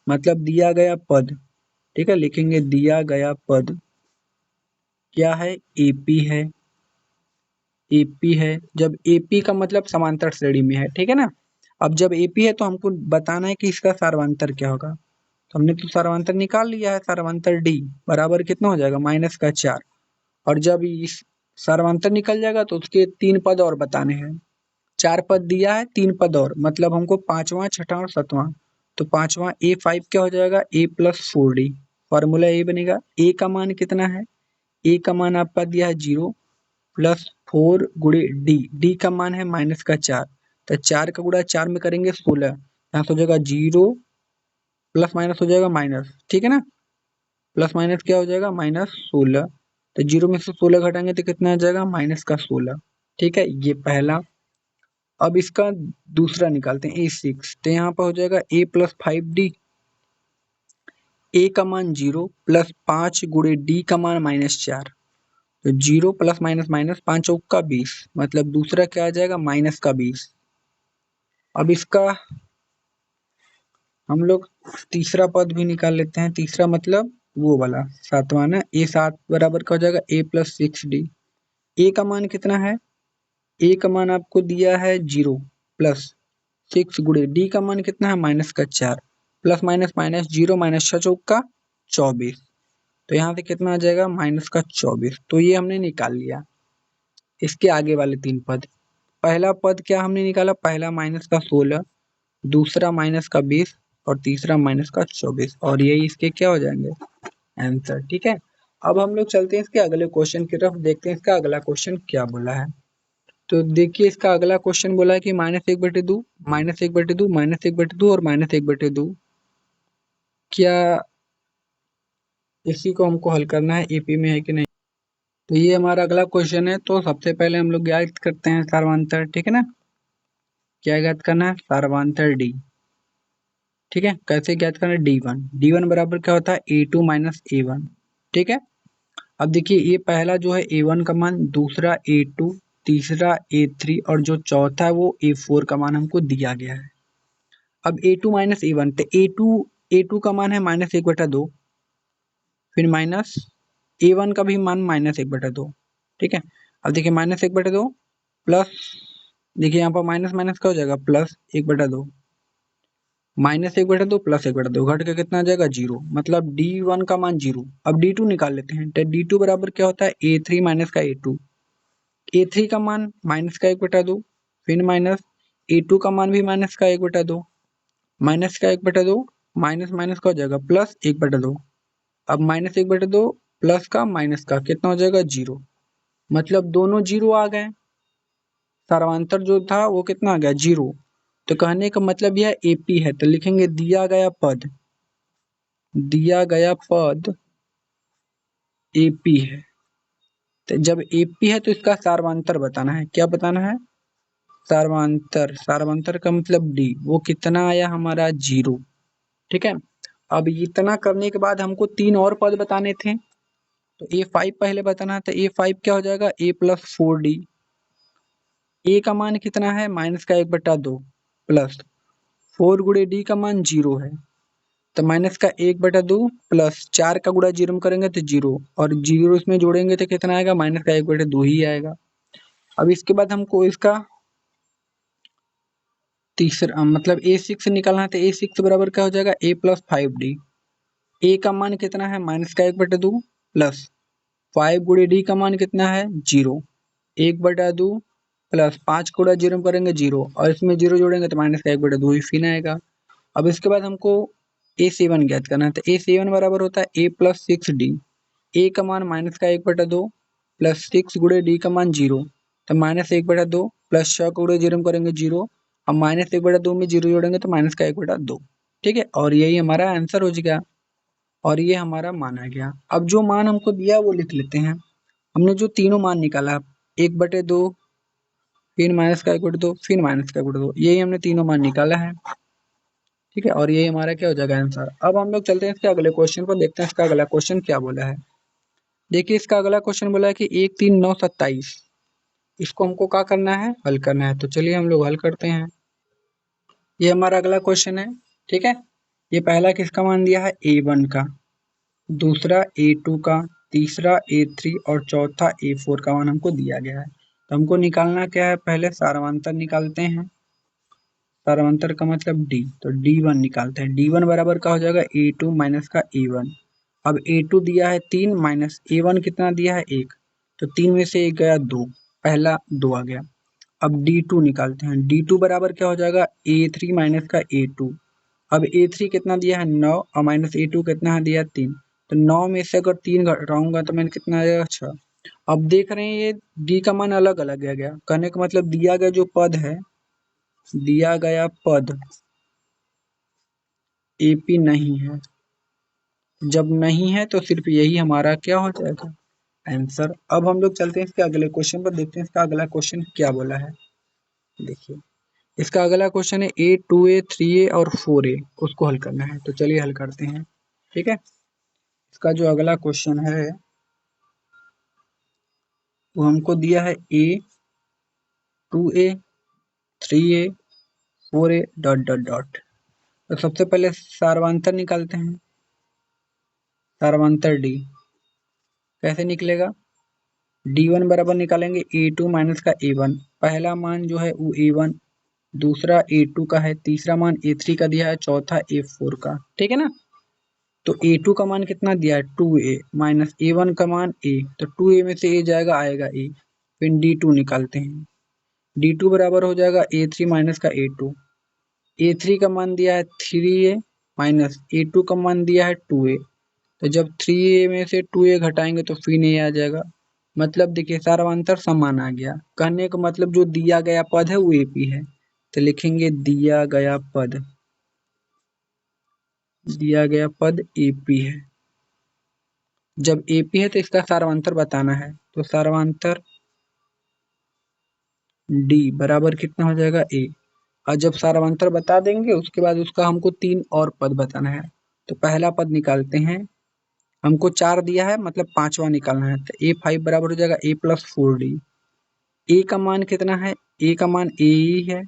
मतलब दिया गया पद। ठीक है, लिखेंगे दिया गया पद क्या है, एपी है, एपी है। जब एपी का मतलब समांतर श्रेणी में है। ठीक है ना, अब जब एपी है तो हमको बताना है कि इसका सार्वंतर क्या होगा, तो हमने तो सार्वंतर निकाल लिया है, सार्वंतर डी बराबर कितना हो जाएगा, माइनस का चार। और जब इस सार्वंतर निकल जाएगा तो उसके तीन पद और बताने हैं, चार पद दिया है, तीन पद और, मतलब हमको पांचवा, छठा और सातवां। तो पांचवा ए फाइव क्या हो जाएगा, ए प्लस फोर डी, फॉर्मूला ए बनेगा। ए का मान कितना है, ए का मान आपका दिया है जीरो, प्लस फोर गुणे डी, डी का मान है माइनस का चार, तो चार का गुणा चार में करेंगे 16, यहाँ से हो जाएगा जीरो, प्लस माइनस हो जाएगा माइनस। ठीक है ना, प्लस माइनस क्या हो जाएगा, माइनस 16, तो जीरो में से 16 घटाएंगे तो कितना आ जाएगा, माइनस का 16। ठीक है, ये पहला। अब इसका दूसरा निकालते हैं, ए सिक्स, तो यहाँ पर हो जाएगा ए प्लस फाइव डी, ए का मान जीरो, प्लस पांच गुणे डी का मान माइनस चार, तो जीरो प्लस माइनस माइनस, पांच चौक का 20, मतलब दूसरा क्या आ जाएगा, माइनस का 20। अब इसका हम लोग तीसरा पद भी निकाल लेते हैं, तीसरा मतलब वो वाला सातवां ना, ए सात बराबर क्या हो जाएगा, ए प्लस सिक्स डी। ए का मान कितना है, ए का मान आपको दिया है जीरो, प्लस सिक्स गुणे डी का मान कितना है, माइनस का चार, plus minus minus, zero minus छह चौक का 24, तो यहाँ से कितना आ जाएगा, माइनस का 24। तो ये हमने निकाल लिया। इसके आगे वाले तीन पद, पहला पद क्या हमने निकाला, पहला माइनस का 16, दूसरा माइनस का 20 और तीसरा माइनस का 24, और यही इसके क्या हो जाएंगे, आंसर। ठीक है, अब हम लोग चलते हैं इसके अगले क्वेश्चन की तरफ, देखते हैं इसका अगला क्वेश्चन क्या बोला है। तो देखिए, इसका अगला क्वेश्चन बोला है कि माइनस एक बटे दो, माइनस एक बटे दो, माइनस एक बटे दो और माइनस एक बटे दो, क्या इसी को हमको हल करना है, एपी में है कि नहीं। तो ये हमारा अगला क्वेश्चन है। तो सबसे पहले हम लोग ज्ञात करते हैं सार्वंतर। ठीक है ना, क्या ज्ञात करना है, सार्वंतर डी। ठीक है, कैसे ज्ञात करना है, डी वन बराबर क्या होता है, ए टू माइनस ए वन। ठीक है, अब देखिए ये पहला जो है ए वन का मान, दूसरा ए टू, तीसरा ए थ्री और जो चौथा है वो ए फोर का मान हमको दिया गया है। अब ए टू माइनस ए वन, तो ए टू का मान है माइनस एक बटा दो, फिर माइनस ए वन का भी मान माइनस एक बटा दो। ठीक है, अब देखिए माइनस एक बटा दो प्लस, देखिए यहाँ पर माइनस माइनस क्या हो जाएगा, प्लस एक बटा दो, माइनस एक बटा दो प्लस एक बटा दो, घट के कितना आ जाएगा, जीरो, मतलब डी वन का मान जीरो। अब डी टू निकाल लेते हैं, तो डी टू बराबर क्या होता है, ए थ्री माइनस का ए टू, ए थ्री का मान माइनस का एक बटा दो, फिर माइनस ए टू का मान भी माइनस का एक बटा दो, माइनस का एक बटा दो, माइनस माइनस का हो जाएगा प्लस एक बटा दो। अब माइनस एक बटे दो प्लस का माइनस का कितना हो जाएगा, जीरो, मतलब दोनों जीरो आ गए, सार्वंतर जो था वो कितना आ गया, जीरो। तो कहने का मतलब यह एपी है, तो लिखेंगे दिया गया पद एपी है। तो जब एपी है तो इसका सार्वंतर बताना है, क्या बताना है, सार्वंतर, सार्वंतर का मतलब डी, वो कितना आया हमारा, जीरो। ठीक है, अब इतना करने के बाद हमको 3 और पद बताने थे, तो A5 पहले बताना है। तो A5 क्या हो जाएगा, A प्लस 4D। A का मान कितना है, माइनस का 1/2 प्लस 4 गुणे D का मान 0 है, तो माइनस का 1/2 प्लस 4 का गुणा 0 में करेंगे तो 0, और 0 इसमें जोड़ेंगे तो कितना आएगा, माइनस का 1/2 ही आएगा। अब इसके बाद हमको इसका तीसरा मतलब A6 निकालना है, तो A6 बराबर क्या हो जाएगा, A प्लस 5D। A का मान कितना है, माइनस का 1/2 प्लस 5 गुणे D का मान कितना है, 0, 1/2 प्लस 5 गुणा 0 में करेंगे 0, और इसमें 0 जोड़ेंगे तो माइनस का 1/2 ही फिर आएगा। अब इसके बाद हमको A7 ज्ञात करना है, तो A7 बराबर होता है A प्लस 6D। A का मान माइनस का 1/2 प्लस 6 गुणे D का मान 0, तो माइनस 1/2 प्लस 6 गुणे 0 में करेंगे 0, अब माइनस 1/2 में 0 जोड़ेंगे तो माइनस का 1/2। ठीक है, और यही हमारा आंसर हो गया, और ये हमारा माना गया। अब जो मान हमको दिया वो लिख लेते हैं। हमने जो तीनों मान निकाला, 1/2, फिर माइनस का 1/2, फिर माइनस का 1/2, यही हमने तीनों मान निकाला है। ठीक है, और यही हमारा क्या हो जाएगा आंसर। अब हम लोग चलते हैं इसके अगले क्वेश्चन पर, देखते हैं इसका अगला क्वेश्चन क्या बोला है। देखिए इसका अगला क्वेश्चन बोला है कि 1 3 9 27, इसको हमको क्या करना है, हल करना है। तो चलिए हम लोग हल करते हैं। ये हमारा अगला क्वेश्चन है। ठीक है, ये पहला किसका मान दिया है, A1 का, दूसरा A2 का, तीसरा A3 और चौथा A4 का मान हमको दिया गया है। तो हमको निकालना क्या है, पहले सारांतर निकालते हैं। सारांतर का मतलब D, तो D1 निकालते हैं। D1 बराबर का हो जाएगा A2 माइनस का A1। अब A2 दिया है 3 माइनस A1 कितना दिया है 1, तो 3 में से 1 गया 2, पहला 2 आ गया। अब D2 निकालते हैं। D2 बराबर क्या हो जाएगा, A3 माइनस का A2। अब A3 कितना दिया है 9, और माइनस A2 कितना है दिया 3, तो 9 में से अगर 3 घटाऊंगा तो मैंने कितना आ जाएगा 6। अब देख रहे हैं ये D का मान अलग अलग आ गया, कहने का मतलब दिया गया जो पद है, दिया गया पद AP नहीं है। जब नहीं है तो सिर्फ यही हमारा क्या हो जाएगा, आंसर। अब हम लोग चलते हैं इसके अगले क्वेश्चन पर, देखते हैं इसका अगला क्वेश्चन क्या बोला है। देखिए इसका अगला क्वेश्चन है A2A 3A और 4A, उसको हल करना है। तो चलिए हल करते हैं। ठीक है, इसका जो अगला क्वेश्चन है वो हमको दिया है A 2A 3A 4A dot dot dot. तो सबसे पहले सारवांतर निकालते हैं। सारवांतर D कैसे निकलेगा, D1 बराबर निकालेंगे A2 माइनस का A1। पहला मान जो है वो A1, दूसरा A2 का है, तीसरा मान A3 का दिया है, चौथा A4 का। ठीक है ना, तो A2 का मान कितना दिया है 2A माइनस A1 का मान A, तो 2A में से A जाएगा, आएगा A। फिर D2 निकालते हैं। D2 बराबर हो जाएगा A3 माइनस का A2। A3 का मान दिया है 3A माइनस A2 का मान दिया है 2A, तो जब 3A में से 2A घटाएंगे तो फिर A आ जाएगा। मतलब देखिए सारांतर समान आ गया, कहने का मतलब जो दिया गया पद है वो AP है। तो लिखेंगे दिया गया पद, दिया गया पद AP है। जब AP है तो इसका सारांतर बताना है, तो सारांतर D बराबर कितना हो जाएगा A। और जब सारांतर बता देंगे उसके बाद उसका हमको 3 और पद बताना है। तो पहला पद निकालते हैं। हमको 4 दिया है मतलब पांचवा निकालना है, तो A5 बराबर हो जाएगा A प्लस 4D। A का मान कितना है, A का मान A ही है,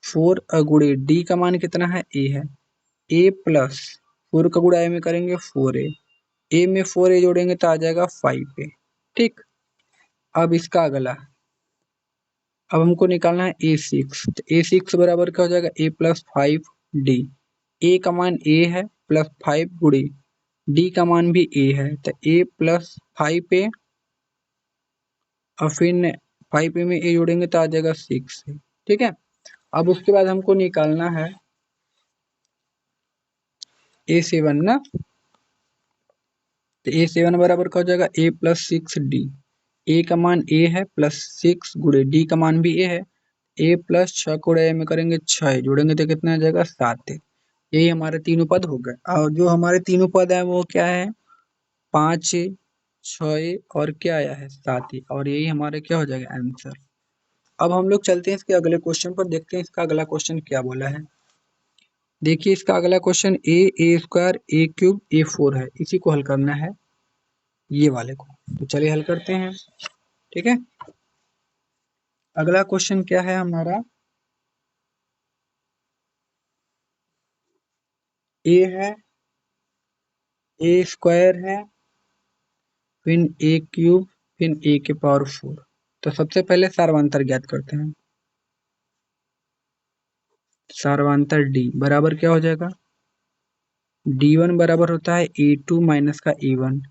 4 गुणे D का मान कितना है A है, A प्लस 4 का गुणा A में करेंगे 4A, A में 4A जोड़ेंगे तो आ जाएगा 5A। ठीक, अब इसका अगला, अब हमको निकालना है A6। तो A6 बराबर क्या हो जाएगा A प्लस 5D। A का मान A है प्लस 5 गुणे D का मान भी A है, तो A प्लस 5A, और फिर 5A में A जोड़ेंगे तो आ जाएगा 6। ठीक है, अब उसके बाद हमको निकालना है A7 ना, तो A7 बराबर क्या हो जाएगा A प्लस 6D। A का मान A है प्लस 6 गुणे D का मान भी A है, A प्लस 6 गुणे A में करेंगे 6 जोड़ेंगे तो कितना आ जाएगा 7। यही हमारे तीनों पद हो गए, और जो हमारे तीनों पद है वो क्या है, 5 6 और क्या आया है 7, और यही हमारे क्या हो जाएगा आंसर। अब हम लोग चलते हैं इसके अगले क्वेश्चन पर, देखते हैं इसका अगला क्वेश्चन क्या बोला है। देखिए इसका अगला क्वेश्चन ए स्क्वायर ए क्यूब ए 4 है, इसी को हल करना है, ये वाले को। तो चलिए हल करते हैं। ठीक है, अगला क्वेश्चन क्या है हमारा, ए है, ए स्क्वायर है, फिर ए क्यूब, फिर ए के पावर 4। तो सबसे पहले सार्वंतर ज्ञात करते हैं। सार्वंतर डी बराबर क्या हो जाएगा, D1 बराबर होता है A2 माइनस का A1।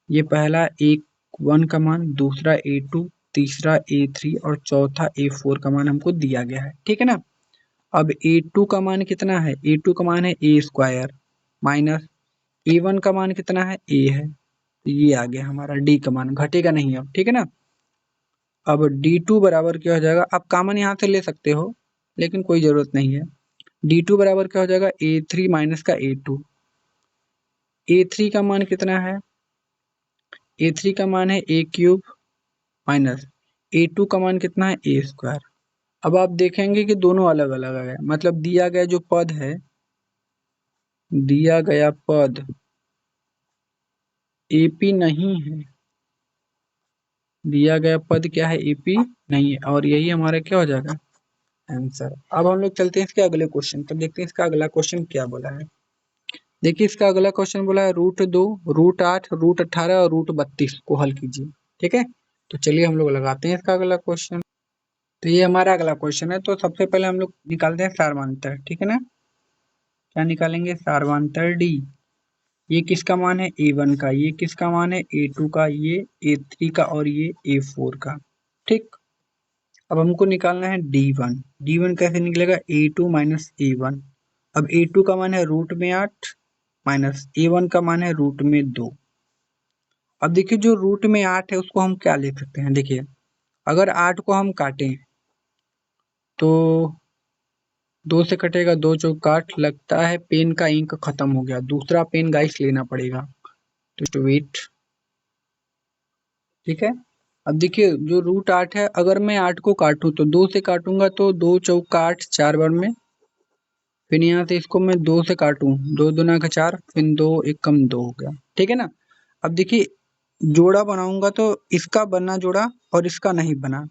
ये पहला A1 का मान, दूसरा A2, तीसरा A3 और चौथा A4 का मान हमको दिया गया है। ठीक है ना। अब A2 का मान कितना है, A2 का मान है ए स्क्वायर माइनस A1 का मान कितना है, A है। तो ये आ गया हमारा D का मान, घटेगा नहीं अब। ठीक है ना। अब D2 बराबर क्या हो जाएगा, आप कॉमन यहाँ से ले सकते हो लेकिन कोई जरूरत नहीं है। D2 बराबर क्या हो जाएगा, A3 माइनस का A2। A3 का मान कितना है, A3 का मान है ए क्यूब माइनस A2 का मान कितना है, ए स्क्वायर। अब आप देखेंगे कि दोनों अलग अलग है, मतलब दिया गया जो पद है, दिया गया पद AP नहीं है, दिया गया पद क्या है, AP नहीं है, और यही हमारा क्या हो जाएगा, आंसर। अब हम लोग चलते हैं इसके अगले क्वेश्चन पर, देखते हैं इसका अगला क्वेश्चन क्या बोला है। देखिए इसका अगला क्वेश्चन बोला है √2, √8, √18 और √32 को हल कीजिए। ठीक है, तो चलिए हम लोग लगाते हैं इसका अगला क्वेश्चन। तो ये हमारा अगला क्वेश्चन है। तो सबसे पहले हम लोग निकालते हैं सार्वंतर। ठीक है ना, क्या निकालेंगे, सार्वंतर डी। ये किसका मान है, A1 का, ये किसका मान है, A2 का, ये A3 का और ये A4 का। ठीक, अब हमको निकालना है D1। D1 कैसे निकलेगा, A2 माइनस A1। अब A2 का मान है √8 माइनस A1 का मान है √2। अब देखिए जो √8 है उसको हम क्या लिख सकते हैं, देखिए अगर 8 को हम काटें तो 2 से कटेगा, 2 चौक 8। लगता है पेन का इंक खत्म हो गया, दूसरा पेन गाइस लेना पड़ेगा, तो वेट। ठीक है, अब देखिए जो √8 है, अगर मैं 8 को काटूं तो 2 से काटूंगा तो 2 चौक 8, 4 बार में। फिर यहाँ से इसको मैं 2 से काटूं, 2 दूना का 4, फिर 2 1 कम 2 हो गया। ठीक है ना। अब देखिए जोड़ा बनाऊंगा तो इसका बना जोड़ा और इसका नहीं बना,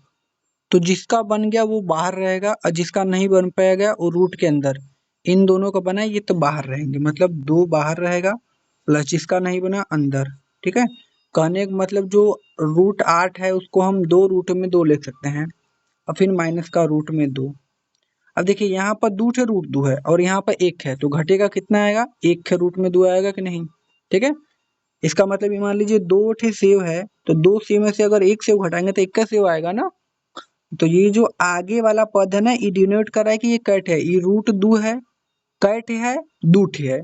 तो जिसका बन गया वो बाहर रहेगा और जिसका नहीं बन पाएगा वो रूट के अंदर। इन दोनों का बना ये तो बाहर रहेंगे, मतलब 2 बाहर रहेगा प्लस जिसका नहीं बना अंदर। ठीक है, कहने का मतलब जो √8 है उसको हम 2 रूट में 2 लिख सकते हैं और फिर माइनस का रूट में 2। अब देखिए यहाँ पर 2 ठे √2 है और यहाँ पर 1 है, तो घटेगा कितना आएगा, 1 के रूट में 2 आएगा कि नहीं। ठीक है, इसका मतलब ये मान लीजिए 2 ठे सेव है, तो 2 सेव में से अगर 1 सेव घटाएंगे तो 1 का सेव आएगा ना। तो ये जो आगे वाला पद है ना, ये डिनोट कर रहा है कि ये कैट है, ये √2 है, कैट है, 2 ठे है।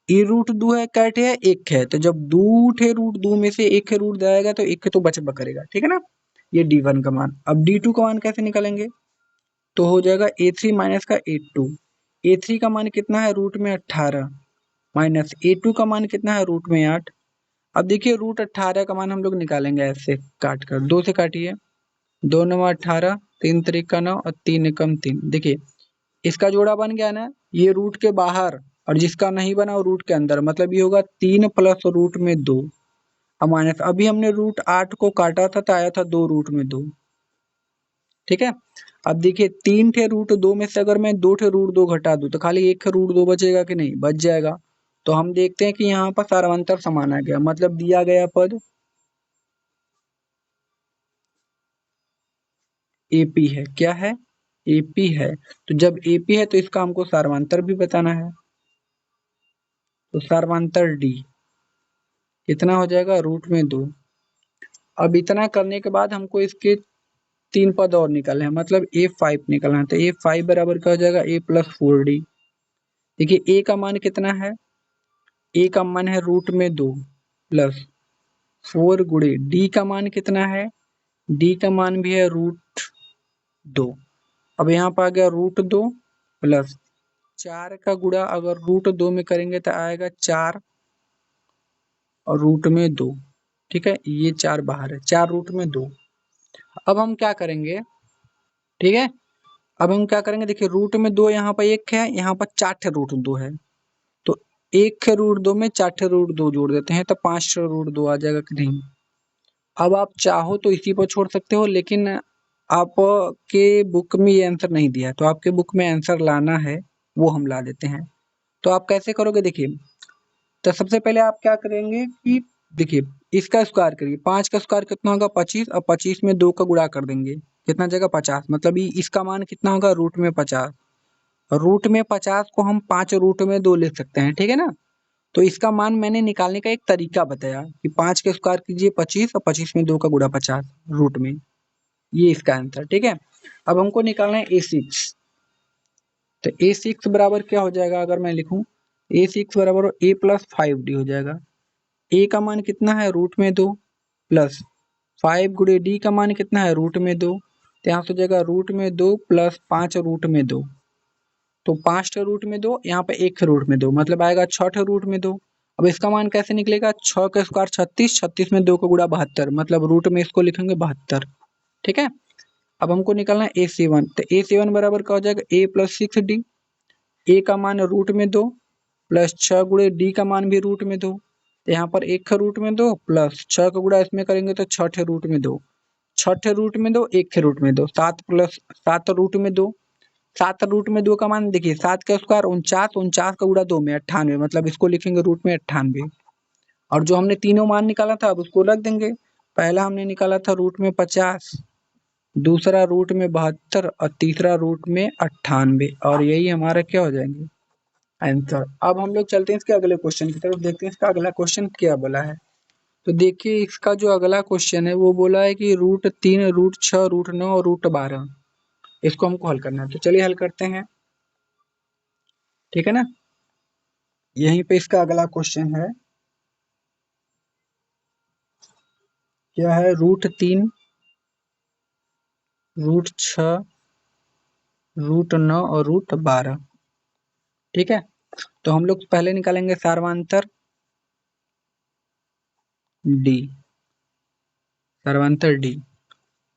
ये √2 है, कैट है, 1 है। तो जब 2 ठे √2 में से 1 रूट जाएगा तो 1 तो बचबा करेगा। ठीक है ना, ये D1 का मान। अब D2 का मान कैसे निकालेंगे, तो हो जाएगा A3 माइनस का A2। A3 का मान कितना है, रूट में 18 माइनस A2 का मान कितना है, रूट में 8। अब देखिए √18 का मान हम लोग निकालेंगे ऐसे काट कर, 2 से काटिए, 2 9 18, 3 3 का 9 और 3 एकम 3। देखिए इसका जोड़ा बन गया ना, ये रूट के बाहर और जिसका नहीं बना वो रूट के अंदर, मतलब ये होगा 3 प्लस रूट में 2 और माइनस। अभी हमने √8 को काटा था तो आया था 2 रूट में 2। ठीक है, अब देखिए 3 ठे √2 में से अगर मैं 2 ठे √2 घटा दूं तो खाली 1 √2 बचेगा कि नहीं, बच जाएगा। तो हम देखते हैं कि यहाँ पर सार्वंतर समान आ गया, मतलब दिया गया पद AP है, क्या है, AP है। तो जब AP है तो इसका हमको सार्वंतर भी बताना है, तो सार्वंतर D कितना हो जाएगा, रूट में 2। अब इतना करने के बाद हमको इसके 3 पद और निकालने हैं, मतलब A5 निकालना है। तो A5 बराबर क्या हो जाएगा, A प्लस 4D। देखिए A का मान कितना है, A का मान है रूट में 2 प्लस 4 गुणे D का मान कितना है, D का मान भी है √2। अब यहाँ पर आ गया √2 प्लस 4 का गुणा अगर √2 में करेंगे तो आएगा 4 और रूट में 2। ठीक है, ये 4 बाहर है, 4 रूट में 2। अब हम क्या करेंगे, ठीक है, अब हम क्या करेंगे, देखिए रूट में 2 यहाँ पर 1 है, यहाँ पर 4 ठे रूट 2 है, तो 1 ठे रूट 2 में 4 ठे रूट 2 जोड़ देते हैं तो 5 ठे रूट 2 आ जाएगा कि नहीं। अब आप चाहो तो इसी पर छोड़ सकते हो, लेकिन आपके बुक में ये आंसर नहीं दिया है, तो आपके बुक में आंसर लाना है, वो हम ला देते हैं। तो आप कैसे करोगे, देखिए तो सबसे पहले आप क्या करेंगे कि देखिए इसका स्क्वायर करिए, 5 का स्क्वायर कितना होगा 25, और 25 में 2 का गुणा कर देंगे, कितना जगह 50, मतलब इसका मान कितना होगा रूट में 50। रूट में 50 को हम 5 रूट में 2 लिख सकते हैं, ठीक है ना। तो इसका मान मैंने निकालने का एक तरीका बताया कि 5 के स्क्वायर कीजिए 25 और 25 में 2 का गुणा 50 रूट में, ये इसका आंसर, ठीक है। अब हमको निकालना है A6, तो A6 बराबर क्या हो जाएगा, अगर मैं लिखूं A6 बराबर A प्लस 5D हो जाएगा। ए का मान कितना है रूट में 2, प्लस 5 गुणे डी का मान कितना है रूट में 2, तो यहाँ से हो जाएगा रूट में 2 प्लस 5 रूट में 2, तो 5 ठे रूट में 2, यहाँ पे 1 रूट में 2, मतलब आएगा 6 ठे रूट में 2। अब इसका मान कैसे निकलेगा, 6 का स्क्वायर 36, 36 में 2 का गुणा 72, मतलब रूट में इसको लिखेंगे 72, ठीक है। अब हमको निकालना है A7, तो A7 बराबर क्या हो जाएगा A प्लस 6D, ए का मान रूट में 2 प्लस 6 गुणे डी का मान भी रूट में 2, तो यहाँ पर 1 का रूट में 2 प्लस 6 का गुणा इसमें करेंगे तो 6 ठे रूट में 2, 6 ठे रूट में 2, 1 ठे रूट में 2, 7 प्लस 7 रूट में 2, 7 रूट में 2 का मान देखिए 7 का स्क्वायर 49, 49 का गुणा 2 में 98, मतलब इसको लिखेंगे रूट में 98। और जो हमने तीनों मान निकाला था अब उसको रख देंगे। पहला हमने निकाला था रूट में 50, दूसरा रूट में 72 और तीसरा रूट में 98, और यही हमारा क्या हो जाएंगे आंसर। अब हम लोग चलते हैं इसके अगले क्वेश्चन की तरफ, देखते हैं इसका अगला क्वेश्चन क्या बोला है। तो देखिए इसका जो अगला क्वेश्चन है वो बोला है कि रूट 3 रूट 6 रूट 9 और रूट 12, इसको हमको हल करना है, तो चलिए हल करते हैं, ठीक है ना। यहीं पे इसका अगला क्वेश्चन है, क्या है रूट 3 रूट 6 रूट 9 और रूट 12, ठीक है। तो हम लोग पहले निकालेंगे सार्वंतर डी, सार्वंतर डी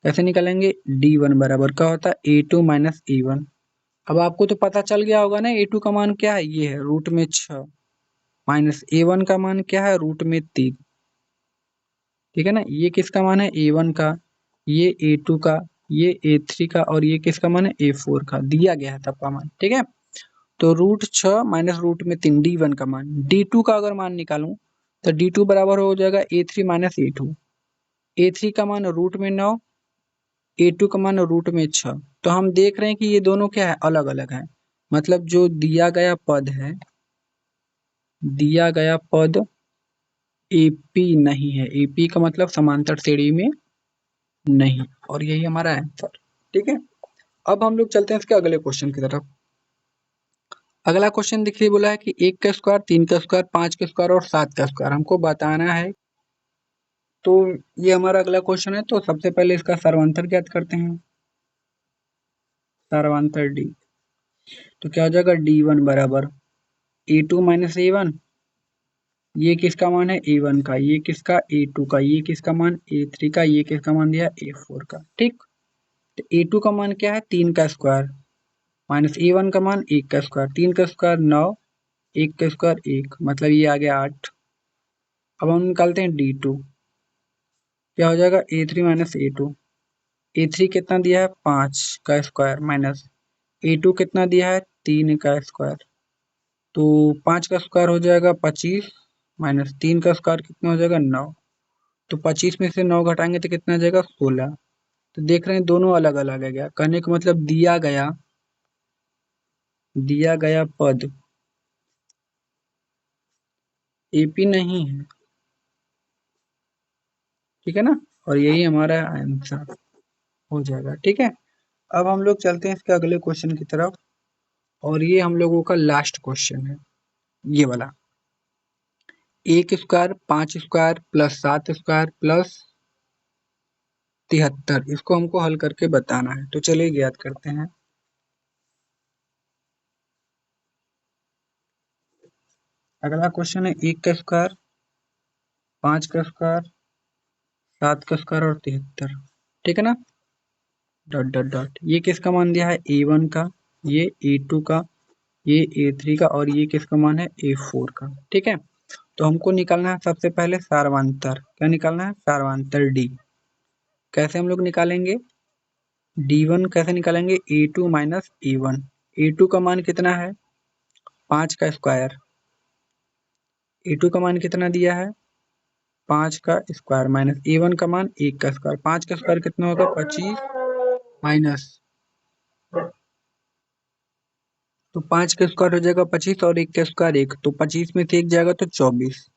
कैसे निकालेंगे, D1 बराबर क्या होता है A2 माइनस A1। अब आपको तो पता चल गया होगा ना A2 का मान क्या है, ये है रूट में 6, माइनस A1 का मान क्या है रूट में 3, ठीक है ना। ये किसका मान है A1 का, ये A2 का, ये A3 का, और ये किसका मान है A4 का, दिया गया है सबका मान, ठीक है। तो रूट 6 माइनस रूट में 3 D1 का मान, D2 का अगर मान निकालूं तो D2 बराबर हो जाएगा A3 माइनस A2, A3 का मान रूट में 9, A2 का मान रूट में 6। तो हम देख रहे हैं कि ये दोनों क्या है अलग अलग है, मतलब जो दिया गया पद है, दिया गया पद AP नहीं है, AP का मतलब समांतर श्रेणी में नहीं, और यही हमारा आंसर, ठीक है। अब हम लोग चलते हैं इसके अगले क्वेश्चन की तरफ। अगला क्वेश्चन देखिए बोला है कि 1 का स्क्वायर 3 का स्क्वायर 5 का स्क्वायर और 7 का स्क्वायर हमको बताना है। तो ये हमारा अगला क्वेश्चन है, तो सबसे पहले इसका सर्वांतर ज्ञात करते हैं, सर्वांतर डी, तो क्या हो जाएगा D1 बराबर A2 माइनस A1, ये किसका मान है A1 का, ये किसका A2 का, ये किसका मान A3 का, ये किसका मान दिया A4 का, ठीक। तो A2 का मान क्या है 3 का स्क्वायर, माइनस A1 का मान 1 का स्क्वायर, 3 का स्क्वायर 9, 1 का स्क्वायर 1, मतलब ये आ गया 8। अब हम निकालते हैं D2, क्या हो जाएगा A3 माइनस A2, A3 कितना दिया है 5 का स्क्वायर, माइनस A2 कितना दिया है 3 का स्क्वायर, तो 5 का स्क्वायर हो जाएगा 25, माइनस 3 का स्क्वायर कितना हो जाएगा 9, तो 25 में से 9 घटाएंगे तो कितना आ जाएगा 16। तो देख रहे हैं दोनों अलग अलग है, क्या कहने का मतलब दिया गया पद AP नहीं है, ठीक है ना, और यही हमारा आंसर हो जाएगा, ठीक है। अब हम लोग चलते हैं इसके अगले क्वेश्चन की तरफ, और ये हम लोगों का लास्ट क्वेश्चन है, ये वाला 1 square 5 square plus 7 square plus 73, इसको हमको हल करके बताना है, तो चलिए ज्ञात करते हैं। अगला क्वेश्चन है 1 का स्क्वायर 5 का स्क्वायर 7 का स्क्वायर और 73, ठीक है ना। डॉट डॉट डॉट, ये किसका मान दिया है A1 का, ये A2 का, ये A3 का और ये किसका मान है A4 का। ठीक है, तो हमको निकालना है सबसे पहले सार्वंतर। क्या निकालना है? सार्वंतर D। कैसे हम लोग निकालेंगे D1? कैसे निकालेंगे? A2 minus A1। A2 का मान कितना है? 5 का स्क्वायर। A2 का मान कितना दिया है? 5 का स्क्वायर माइनस A1 का मान 1 का स्क्वायर। 5 का स्क्वायर कितना होगा? 25 माइनस, तो 5 का स्क्वायर हो जाएगा 25 और 1 का स्क्वायर 1, तो 25 में से 1 जाएगा तो 24।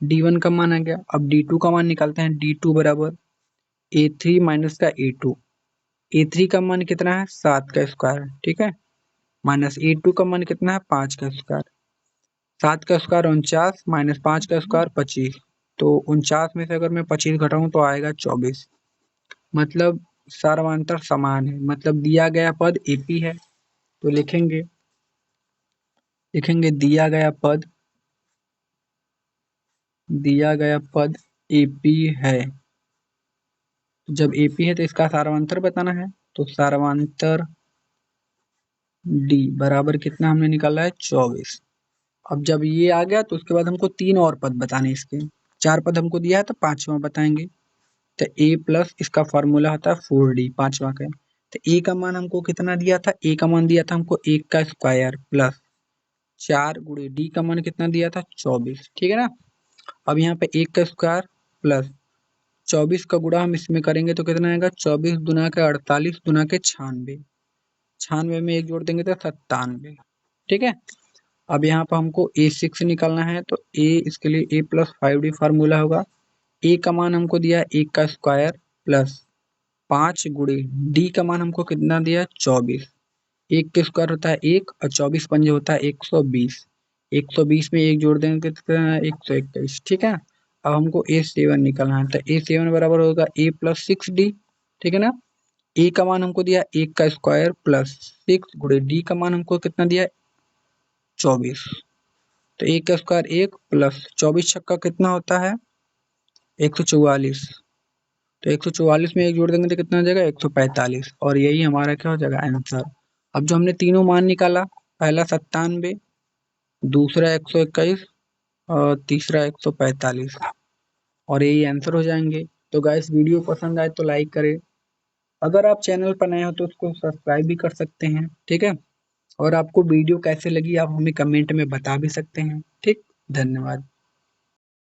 D1 का मान आ गया। अब D2 का मान निकालते हैं। D2 बराबर A3 माइनस का A2। A3 का मान कितना है? 7 का स्क्वायर। ठीक है, माइनस A2 का मान कितना है? 5 का स्क्वायर। 7 का स्क्वायर 49 माइनस 5 का स्क्वायर 25, तो 49 में से अगर मैं 25 घटाऊं तो आएगा 24। मतलब सार्वंतर समान है, मतलब दिया गया पद AP है, तो लिखेंगे दिया गया पद AP है। तो जब AP है तो इसका सार्वंतर बताना है, तो सार्वंतर D बराबर कितना हमने निकाला है? 24। अब जब ये आ गया तो उसके बाद हमको 3 और पद बताने इसके। 4 पद हमको दिया है तो 5वां बताएंगे। तो A प्लस इसका फॉर्मूला होता है 4D, 5वां का। तो A का मान हमको कितना दिया था? A का मान दिया था हमको 1 का स्क्वायर प्लस 4 गुणे D का मान कितना दिया था? 24। ठीक है ना। अब यहाँ पे 1 का स्क्वायर प्लस 24 का गुणा हम इसमें करेंगे तो कितना आएगा? 24 दुना के 48 दुना के 96। 96 में 1 जोड़ देंगे तो 97। ठीक है, अब यहाँ पर हमको A6 निकालना है, तो A इसके लिए A प्लस 5D फार्मूला होगा। A का मान हमको दिया है 1 का स्क्वायर प्लस 5 गुणे D का मान हमको कितना दिया है? 24। 1 के स्क्वायर होता है 1 और 24 पंजे होता है 120। 120 में 1 जोड़ देंगे तो कितना है? 121। ठीक है, अब हमको A7 निकालना है, तो A7 बराबर होगा A प्लस 6D। ठीक है ना। A का मान हमको दिया 1 का स्क्वायर प्लस 6 गुणे D का मान हमको कितना दिया है? 24। तो 1 का स्क्वायर 1 प्लस 24 छक्का कितना होता है? 144। तो 144 में 1 जोड़ देंगे तो कितना हो जाएगा? 145। और यही हमारा क्या हो जाएगा? आंसर। अब जो हमने तीनों मान निकाला, पहला 97, दूसरा 121 और तीसरा 145, और यही आंसर हो जाएंगे। तो गाइस, वीडियो पसंद आए तो लाइक करें। अगर आप चैनल पर नए हो तो उसको सब्सक्राइब भी कर सकते हैं। ठीक है, और आपको वीडियो कैसे लगी आप हमें कमेंट में बता भी सकते हैं। ठीक, धन्यवाद।